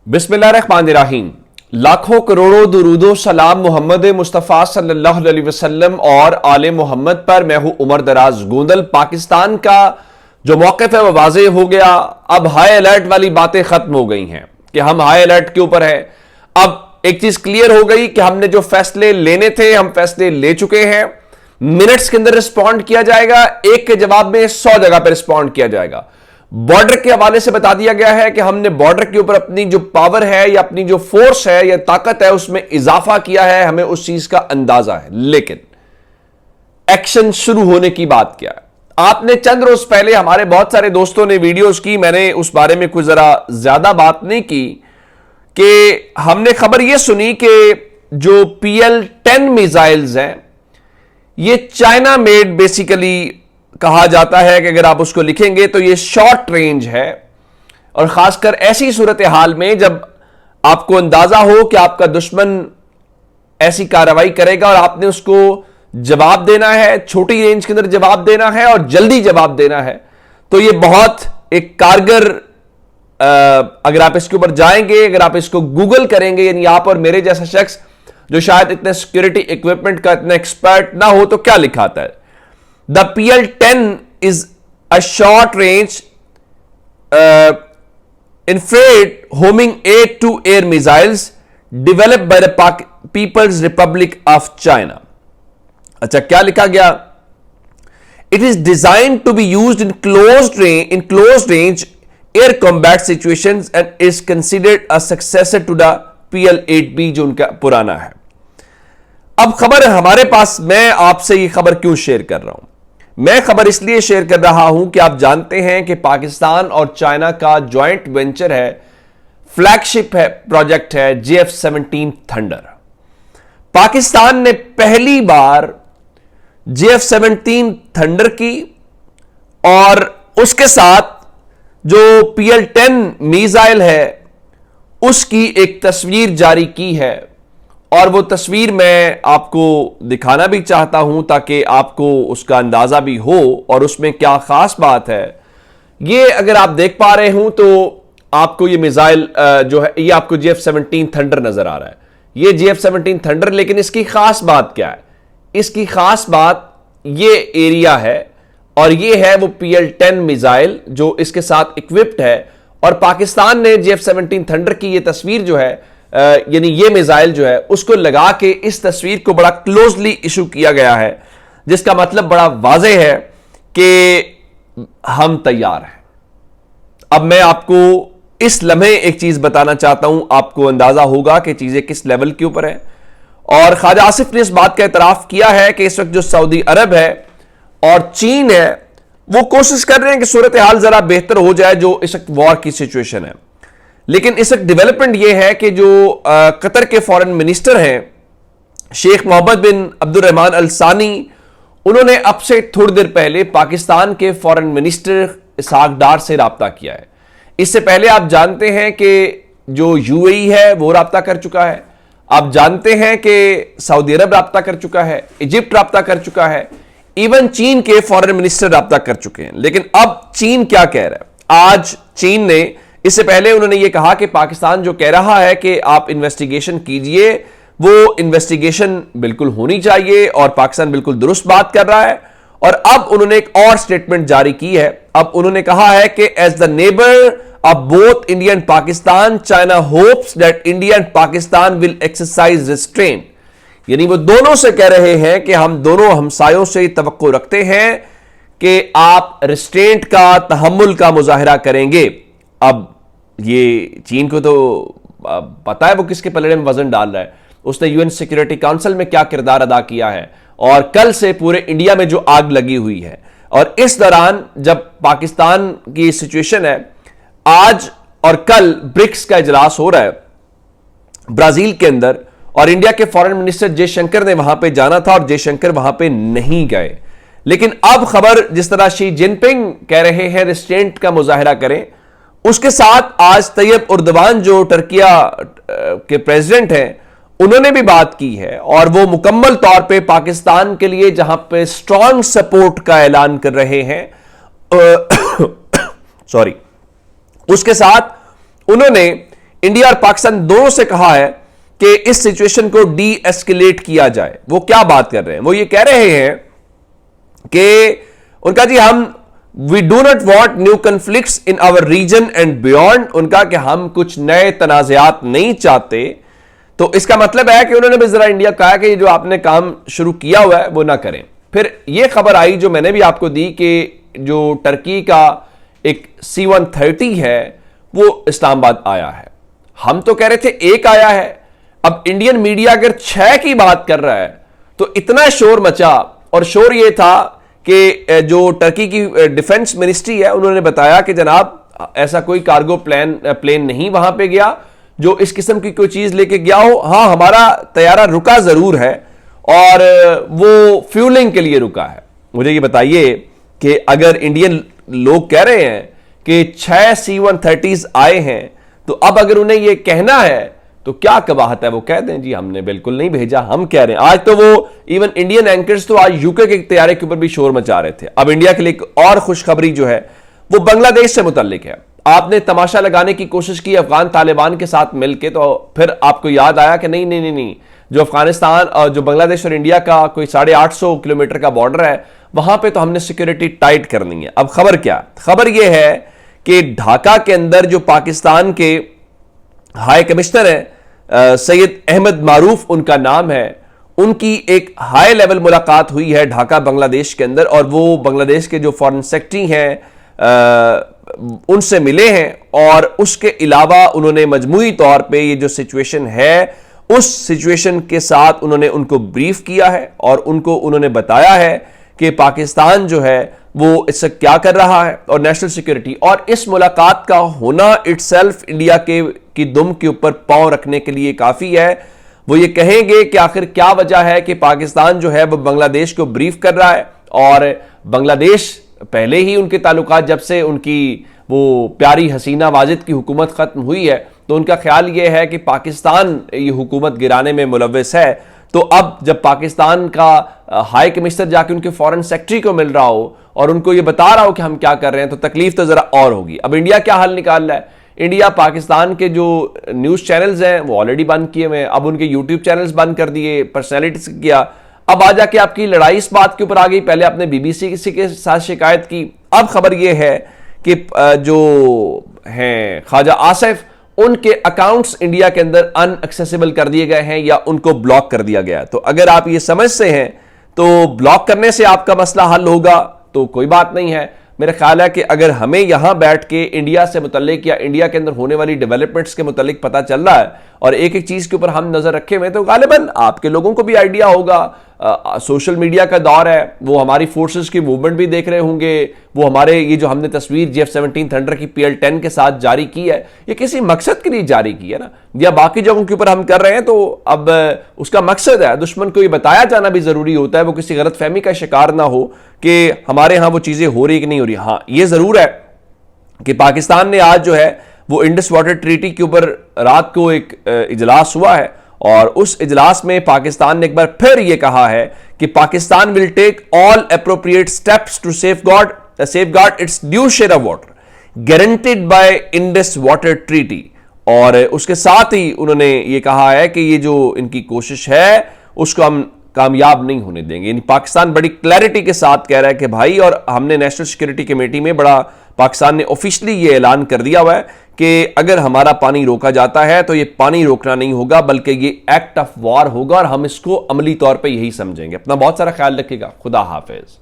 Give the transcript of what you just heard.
बिस्मिल्लाहिर्रहमानिर्रहीम। लाखों करोड़ों दुरूदो सलाम मोहम्मद मुस्तफ़ा सल्लल्लाहु अलैहि वसल्लम और आले मोहम्मद पर। मैं हूं उमर दराज गोंदल। पाकिस्तान का जो मौक़िफ़ है वह वाज़ेह हो गया। अब हाई अलर्ट वाली बातें खत्म हो गई हैं कि हम हाई अलर्ट के ऊपर हैं। अब एक चीज क्लियर हो गई कि हमने जो फैसले लेने थे हम फैसले ले चुके हैं। मिनट्स के अंदर रिस्पॉन्ड किया जाएगा, एक के जवाब में 100 जगह पर रिस्पॉन्ड किया जाएगा। बॉर्डर के हवाले से बता दिया गया है कि हमने बॉर्डर के ऊपर अपनी जो पावर है या अपनी जो फोर्स है या ताकत है उसमें इजाफा किया है, हमें उस चीज का अंदाजा है। लेकिन एक्शन शुरू होने की बात क्या है? आपने चंद रोज पहले हमारे बहुत सारे दोस्तों ने वीडियोस की, मैंने उस बारे में कुछ जरा ज्यादा बात नहीं की, कि हमने खबर यह सुनी कि जो PL-10 मिसाइल्स हैं ये चाइना मेड बेसिकली कहा जाता है कि अगर आप उसको लिखेंगे तो ये शॉर्ट रेंज है। और खासकर ऐसी सूरत हाल में जब आपको अंदाजा हो कि आपका दुश्मन ऐसी कार्रवाई करेगा और आपने उसको जवाब देना है, छोटी रेंज के अंदर जवाब देना है और जल्दी जवाब देना है, तो ये बहुत एक कारगर, अगर आप इसके ऊपर जाएंगे, अगर आप इसको गूगल करेंगे, यानी आप और मेरे जैसा शख्स जो शायद इतने सिक्योरिटी इक्विपमेंट का इतना एक्सपर्ट ना हो, तो क्या लिखा आता है? The PL-10 is a short range infrared homing air-to-air missiles developed by the People's Republic of China. अच्छा, क्या लिखा गया? It is designed to be used in closed range air combat situations and is considered a successor to the PL-8B जो उनका पुराना है। अब खबर हमारे पास, मैं आपसे ये खबर क्यों शेयर कर रहा हूं? मैं खबर इसलिए शेयर कर रहा हूं कि आप जानते हैं कि पाकिस्तान और चाइना का जॉइंट वेंचर है, फ्लैगशिप है, प्रोजेक्ट है JF-17 थंडर। पाकिस्तान ने पहली बार JF-17 थंडर की और उसके साथ जो PL-10 मिसाइल है उसकी एक तस्वीर जारी की है। और वो तस्वीर मैं आपको दिखाना भी चाहता हूं ताकि आपको उसका अंदाजा भी हो और उसमें क्या खास बात है। ये अगर आप देख पा रहे हो तो आपको ये मिसाइल जो है ये आपको JF-17 थंडर नजर आ रहा है। ये JF-17 थंडर, लेकिन इसकी खास बात क्या है? इसकी खास बात ये एरिया है और ये है वो PL-10 मिसाइल जो इसके साथ इक्विप्ड है। और पाकिस्तान ने JF-17 थंडर की ये तस्वीर जो है, यानी ये मिसाइल जो है उसको लगा के इस तस्वीर को बड़ा क्लोजली इशू किया गया है, जिसका मतलब बड़ा वाज़ेह है कि हम तैयार हैं। अब मैं आपको इस लम्हे एक चीज बताना चाहता हूं, आपको अंदाजा होगा कि चीजें किस लेवल के ऊपर है। और ख्वाजा आसिफ ने इस बात का एतराफ किया है कि इस वक्त जो सऊदी अरब है और चीन है वो कोशिश कर रहे हैं कि सूरत हाल जरा बेहतर हो जाए, जो इस वक्त वॉर की सिचुएशन है। लेकिन इस वक्त डेवलपमेंट यह है कि जो कतर के फॉरेन मिनिस्टर हैं शेख मोहम्मद बिन अब्दुर्रहमान अल सानी, उन्होंने अब से थोड़ी देर पहले पाकिस्तान के फॉरेन मिनिस्टर इसहाक डार से राब्ता किया है। इससे पहले आप जानते हैं कि जो UAE है वो राब्ता कर चुका है, आप जानते हैं कि सऊदी अरब राब्ता कर चुका है, इजिप्ट राब्ता कर चुका है, इवन चीन के फॉरेन मिनिस्टर राब्ता कर चुके हैं। लेकिन अब चीन क्या कह रहा है? आज चीन ने, इससे पहले उन्होंने यह कहा कि पाकिस्तान जो कह रहा है कि आप इन्वेस्टिगेशन कीजिए, वो इन्वेस्टिगेशन बिल्कुल होनी चाहिए और पाकिस्तान बिल्कुल दुरुस्त बात कर रहा है। और अब उन्होंने एक और स्टेटमेंट जारी की है। अब उन्होंने कहा है कि as the neighbour of both India and Pakistan, China hopes that India and Pakistan will exercise restraint. यानी वो दोनों से कह रहे हैं कि हम दोनों हमसायों से तवक्को रखते हैं कि आप रिस्ट्रेंट का, तहम्मुल का मुजाहिरा करेंगे। अब ये चीन को तो पता है वो किसके पलड़े में वजन डाल रहा है, उसने UN सिक्योरिटी काउंसिल में क्या किरदार अदा किया है और कल से पूरे इंडिया में जो आग लगी हुई है। और इस दौरान जब पाकिस्तान की सिचुएशन है, आज और कल ब्रिक्स का इजलास हो रहा है ब्राजील के अंदर और इंडिया के फॉरेन मिनिस्टर जयशंकर ने वहां पे जाना था और जयशंकर वहां पे नहीं गए। लेकिन अब खबर जिस तरह शी जिनपिंग कह रहे हैं रिस्ट्रेंट का मुजाहिरा करें, उसके साथ आज तैयब उर्दवान जो टर्किया के प्रेसिडेंट हैं उन्होंने भी बात की है और वो मुकम्मल तौर पे पाकिस्तान के लिए जहां पे स्ट्रॉन्ग सपोर्ट का ऐलान कर रहे हैं सॉरी, उसके साथ उन्होंने इंडिया और पाकिस्तान दोनों से कहा है कि इस सिचुएशन को डी एस्केलेट किया जाए। वो क्या बात कर रहे हैं? वो ये कह रहे हैं कि उनका जी हम we do not want new conflicts in our region and beyond. उनका कि हम कुछ नए तनाज़ात नहीं चाहते। तो इसका मतलब है कि उन्होंने भी जरा इंडिया कहा कि जो आपने काम शुरू किया हुआ है वो ना करें। फिर यह खबर आई जो मैंने भी आपको दी कि जो टर्की का एक C-130 है वो इस्लामाबाद आया है। हम तो कह रहे थे एक आया है, अब इंडियन मीडिया अगर 6 की बात कर रहा है तो इतना शोर मचा। और शोर यह था कि जो टर्की की डिफेंस मिनिस्ट्री है उन्होंने बताया कि जनाब ऐसा कोई कार्गो प्लेन नहीं वहां पे गया जो इस किस्म की कोई चीज लेके गया हो। हां, हमारा तैयारा रुका जरूर है और वो फ्यूलिंग के लिए रुका है। मुझे ये बताइए कि अगर इंडियन लोग कह रहे हैं कि 6 C-130s आए हैं तो अब अगर उन्हें ये कहना है तो क्या कबाहत है? वो कह दें जी हमने बिल्कुल नहीं भेजा, हम कह रहे हैं। आज तो वो इवन इंडियन एंकर्स तो आज यूके के तैयारे के ऊपर भी शोर मचा रहे थे। अब इंडिया के लिए एक और खुशखबरी जो है वो बांग्लादेश से मुतल्लिक है। आपने तमाशा लगाने की कोशिश की अफगान तालिबान के साथ मिलकर, तो फिर आपको याद आया कि नहीं नहीं नहीं नहीं, जो अफगानिस्तान और जो बांग्लादेश और इंडिया का कोई 850 किलोमीटर का बॉर्डर है वहां पे तो हमने सिक्योरिटी टाइट करनी है। अब खबर क्या? खबर यह है कि ढाका के अंदर जो पाकिस्तान के हाई कमिश्नर हैं सैयद अहमद मारूफ उनका नाम है, उनकी एक हाई लेवल मुलाकात हुई है ढाका बांग्लादेश के अंदर और वो बांग्लादेश के जो फॉरेन सेक्रेटरी हैं उनसे मिले हैं। और उसके अलावा उन्होंने मजमूई तौर पे ये जो सिचुएशन है उस सिचुएशन के साथ उन्होंने उनको ब्रीफ किया है और उनको उन्होंने बताया है कि पाकिस्तान जो है वो इससे क्या कर रहा है और नेशनल सिक्योरिटी। और इस मुलाकात का होना इटसेल्फ इंडिया की दुम के ऊपर पांव रखने के लिए काफी है। वो ये कहेंगे कि आखिर क्या वजह है कि पाकिस्तान जो है वो बांग्लादेश को ब्रीफ कर रहा है। और बांग्लादेश पहले ही उनके ताल्लुकात जब से उनकी वो प्यारी हसीना वाजिद की हुकूमत खत्म हुई है तो उनका ख्याल ये है कि पाकिस्तान ये हुकूमत गिराने में मुलव्वस है। तो अब जब पाकिस्तान का हाई कमिश्नर जाके उनके फॉरेन सेक्रेटरी को मिल रहा हो और उनको ये बता रहा हो कि हम क्या कर रहे हैं तो तकलीफ तो जरा और होगी। अब इंडिया क्या हल निकाल रहा है? इंडिया पाकिस्तान के जो न्यूज चैनल्स हैं वो ऑलरेडी बंद किए हुए हैं, अब उनके यूट्यूब चैनल्स बंद कर दिए, पर्सनैलिटीज किया। अब आ जाके आपकी लड़ाई इस बात के ऊपर आ गई, पहले आपने BBC के साथ शिकायत की। अब खबर यह है कि जो हैं ख्वाजा आसिफ उनके अकाउंट्स इंडिया के अंदर अनएक्सेसिबल कर दिए गए हैं या उनको ब्लॉक कर दिया गया है। तो अगर आप ये समझते हैं तो ब्लॉक करने से आपका मसला हल होगा तो कोई बात नहीं है। मेरा ख्याल है कि अगर हमें यहां बैठ के इंडिया से मुतल्लिक या इंडिया के अंदर होने वाली डेवलपमेंट्स के मुतल्लिक पता चल रहा है और एक एक चीज के ऊपर हम नजर रखे हुए तो गालिबन आपके लोगों को भी आइडिया होगा। सोशल मीडिया का दौर है, वो हमारी फोर्सेस की मूवमेंट भी देख रहे होंगे। वो हमारे ये जो हमने तस्वीर JF-17 थंडर की PL-10 के साथ जारी की है ये किसी मकसद के लिए जारी की है ना, या बाकी जगहों के ऊपर हम कर रहे हैं तो अब उसका मकसद है। दुश्मन को ये बताया जाना भी जरूरी होता है, वो किसी गलत फहमी का शिकार ना हो कि हमारे यहां वो चीजें हो रही कि नहीं हो रही। हाँ, ये जरूर है कि पाकिस्तान ने आज जो है वो इंडस वाटर ट्रीटी के ऊपर रात को एक इजलास हुआ है और उस इजलास में पाकिस्तान ने एक बार फिर यह कहा है कि Pakistan will take all appropriate steps to safeguard its due share of water guaranteed by Indus Water Treaty. और उसके साथ ही उन्होंने ये कहा है कि ये जो इनकी कोशिश है उसको हम कामयाब नहीं होने देंगे। यानी पाकिस्तान बड़ी क्लैरिटी के साथ कह रहा है कि भाई, और हमने नेशनल सिक्योरिटी कमेटी में बड़ा पाकिस्तान ने ऑफिशियली ये ऐलान कर दिया हुआ है कि अगर हमारा पानी रोका जाता है तो ये पानी रोकना नहीं होगा बल्कि ये एक्ट ऑफ वॉर होगा और हम इसको अमली तौर पे यही समझेंगे। अपना बहुत सारा ख्याल रखिएगा। खुदा हाफिज।